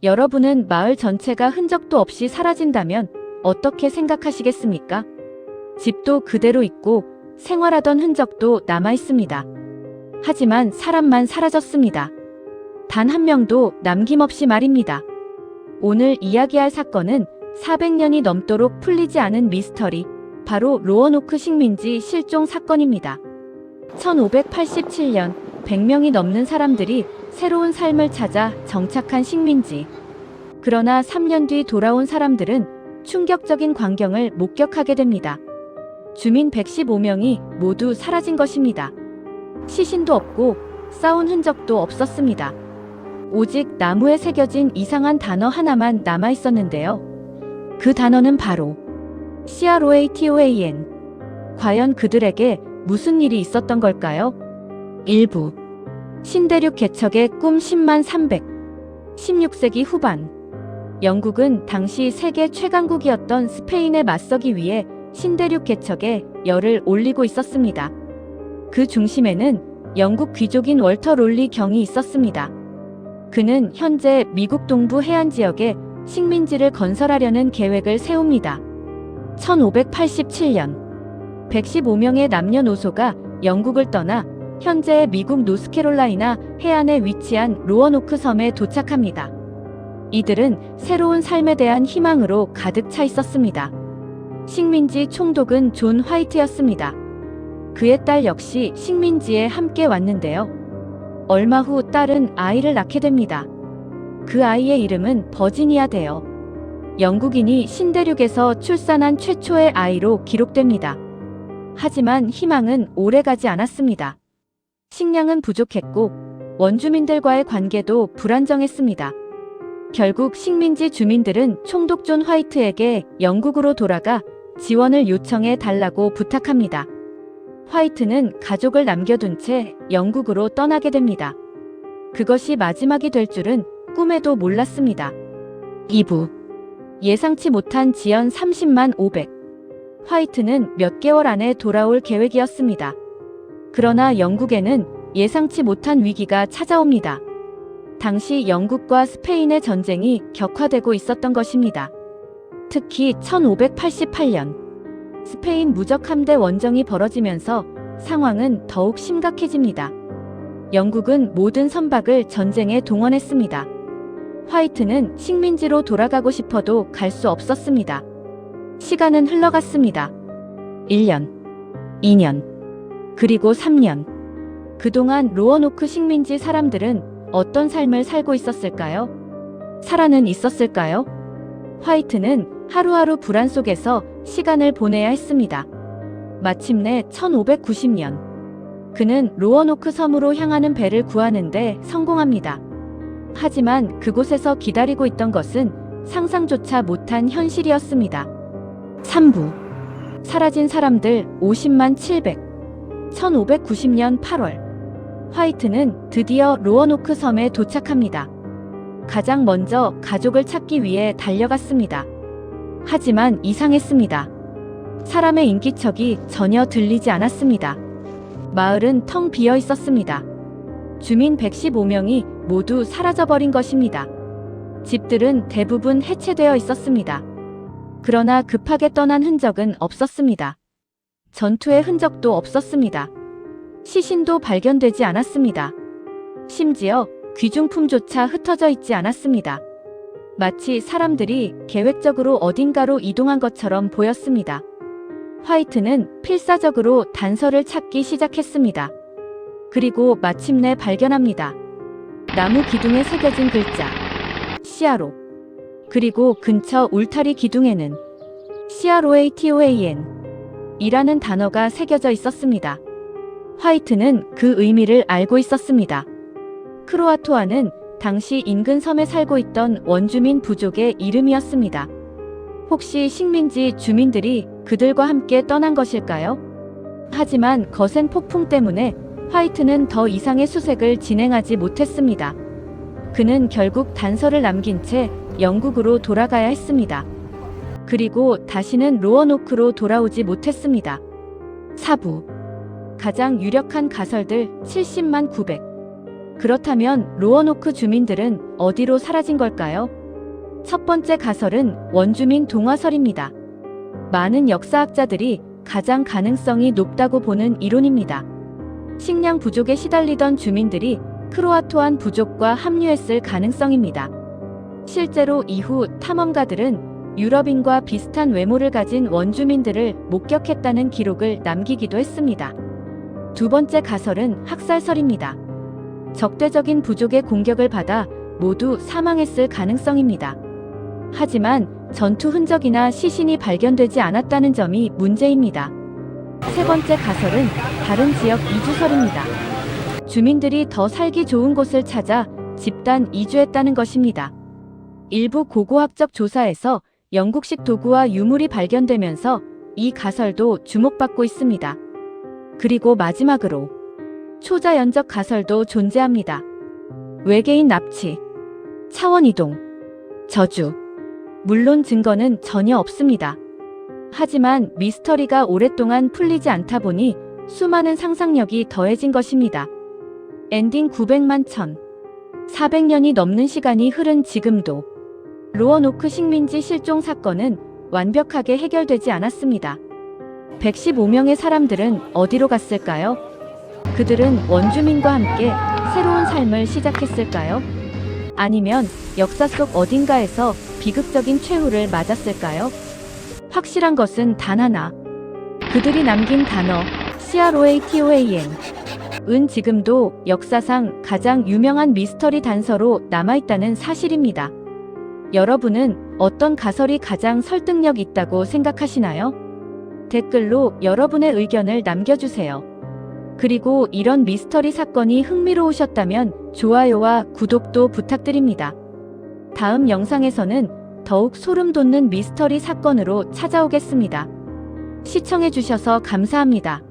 여러분은 마을 전체가 흔적도 없이 사라진다면 어떻게 생각하시겠습니까? 집도 그대로 있고 생활하던 흔적도 남아 있습니다. 하지만 사람만 사라졌습니다. 단 한 명도 남김없이 말입니다. 오늘 이야기할 사건은 400년이 넘도록 풀리지 않은 미스터리, 바로 로어노크 식민지 실종 사건입니다. 1587년 100명이 넘는 사람들이 새로운 삶을 찾아 정착한 식민지. 그러나 3년 뒤 돌아온 사람들은 충격적인 광경을 목격하게 됩니다. 주민 115명이 모두 사라진 것입니다. 시신도 없고 싸운 흔적도 없었습니다. 오직 나무에 새겨진 이상한 단어 하나만 남아 있었는데요. 그 단어는 바로 CROATOAN. 과연 그들에게 무슨 일이 있었던 걸까요? 1부. 신대륙 개척의 꿈 10만 300. 16세기 후반. 영국은 당시 세계 최강국이었던 스페인에 맞서기 위해 신대륙 개척에 열을 올리고 있었습니다. 그 중심에는 영국 귀족인 월터 롤리 경이 있었습니다. 그는 현재 미국 동부 해안 지역에 식민지를 건설하려는 계획을 세웁니다. 1587년 115명의 남녀노소가 영국을 떠나 현재의 미국 노스캐롤라이나 해안에 위치한 로어노크 섬에 도착합니다. 이들은 새로운 삶에 대한 희망으로 가득 차 있었습니다. 식민지 총독은 존 화이트였습니다. 그의 딸 역시 식민지에 함께 왔는데요. 얼마 후 딸은 아이를 낳게 됩니다. 그 아이의 이름은 버지니아 데어. 영국인이 신대륙에서 출산한 최초의 아이로 기록됩니다. 하지만 희망은 오래가지 않았습니다. 식량은 부족했고 원주민들과의 관계도 불안정했습니다. 결국 식민지 주민들은 총독 존 화이트에게 영국으로 돌아가 지원을 요청해 달라고 부탁합니다. 화이트는 가족을 남겨둔 채 영국으로 떠나게 됩니다. 그것이 마지막이 될 줄은 꿈에도 몰랐습니다. 2부. 예상치 못한 지연 30만 500. 화이트는 몇 개월 안에 돌아올 계획이었습니다. 그러나 영국에는 예상치 못한 위기가 찾아옵니다. 당시 영국과 스페인의 전쟁이 격화되고 있었던 것입니다. 특히 1588년 스페인 무적 함대 원정이 벌어지면서 상황은 더욱 심각해집니다. 영국은 모든 선박을 전쟁에 동원했습니다. 화이트는 식민지로 돌아가고 싶어도 갈 수 없었습니다. 시간은 흘러갔습니다. 1년, 2년, 그리고 3년. 그동안 로어노크 식민지 사람들은 어떤 삶을 살고 있었을까요? 살아는 있었을까요? 화이트는 하루하루 불안 속에서 시간을 보내야 했습니다. 마침내 1590년, 그는 로어노크 섬으로 향하는 배를 구하는데 성공합니다. 하지만 그곳에서 기다리고 있던 것은 상상조차 못한 현실이었습니다. 3부. 사라진 사람들 50만 700. 1590년 8월. 화이트는 드디어 로어노크 섬에 도착합니다. 가장 먼저 가족을 찾기 위해 달려갔습니다. 하지만 이상했습니다. 사람의 인기척이 전혀 들리지 않았습니다. 마을은 텅 비어 있었습니다. 주민 115명이 모두 사라져버린 것입니다. 집들은 대부분 해체되어 있었습니다. 그러나 급하게 떠난 흔적은 없었습니다. 전투의 흔적도 없었습니다. 시신도 발견되지 않았습니다. 심지어 귀중품조차 흩어져 있지 않았습니다. 마치 사람들이 계획적으로 어딘가로 이동한 것처럼 보였습니다. 화이트는 필사적으로 단서를 찾기 시작했습니다. 그리고 마침내 발견합니다. 나무 기둥에 새겨진 글자 CRO. 그리고 근처 울타리 기둥에는 CROATOAN 이라는 단어가 새겨져 있었습니다. 화이트는 그 의미를 알고 있었습니다. 크로아토아는 당시 인근 섬에 살고 있던 원주민 부족의 이름이었습니다. 혹시 식민지 주민들이 그들과 함께 떠난 것일까요? 하지만 거센 폭풍 때문에 화이트는 더 이상의 수색을 진행하지 못했습니다. 그는 결국 단서를 남긴 채 영국으로 돌아가야 했습니다. 그리고 다시는 로어노크로 돌아오지 못했습니다. 4부. 가장 유력한 가설들 70만 900. 그렇다면 로어노크 주민들은 어디로 사라진 걸까요? 첫 번째 가설은 원주민 동화설입니다. 많은 역사학자들이 가장 가능성이 높다고 보는 이론입니다. 식량 부족에 시달리던 주민들이 크로아토안 부족과 합류했을 가능성입니다. 실제로 이후 탐험가들은 유럽인과 비슷한 외모를 가진 원주민들을 목격했다는 기록을 남기기도 했습니다. 두 번째 가설은 학살설입니다. 적대적인 부족의 공격을 받아 모두 사망했을 가능성입니다. 하지만 전투 흔적이나 시신이 발견되지 않았다는 점이 문제입니다. 세 번째 가설은 다른 지역 이주설입니다. 주민들이 더 살기 좋은 곳을 찾아 집단 이주했다는 것입니다. 일부 고고학적 조사에서 영국식 도구와 유물이 발견되면서 이 가설도 주목받고 있습니다. 그리고 마지막으로 초자연적 가설도 존재합니다. 외계인 납치, 차원 이동, 저주. 물론 증거는 전혀 없습니다. 하지만 미스터리가 오랫동안 풀리지 않다 보니 수많은 상상력이 더해진 것입니다. 엔딩 900만 1400년이 넘는 시간이 흐른 지금도 로어노크 식민지 실종 사건은 완벽하게 해결되지 않았습니다. 115명의 사람들은 어디로 갔을까요? 그들은 원주민과 함께 새로운 삶을 시작했을까요? 아니면 역사 속 어딘가에서 비극적인 최후를 맞았을까요? 확실한 것은 단 하나. 그들이 남긴 단어 CROATOAN 은 지금도 역사상 가장 유명한 미스터리 단서로 남아있다는 사실입니다. 여러분은 어떤 가설이 가장 설득력 있다고 생각하시나요? 댓글로 여러분의 의견을 남겨주세요. 그리고 이런 미스터리 사건이 흥미로우셨다면 좋아요와 구독도 부탁드립니다. 다음 영상에서는 더욱 소름 돋는 미스터리 사건으로 찾아오겠습니다. 시청해주셔서 감사합니다.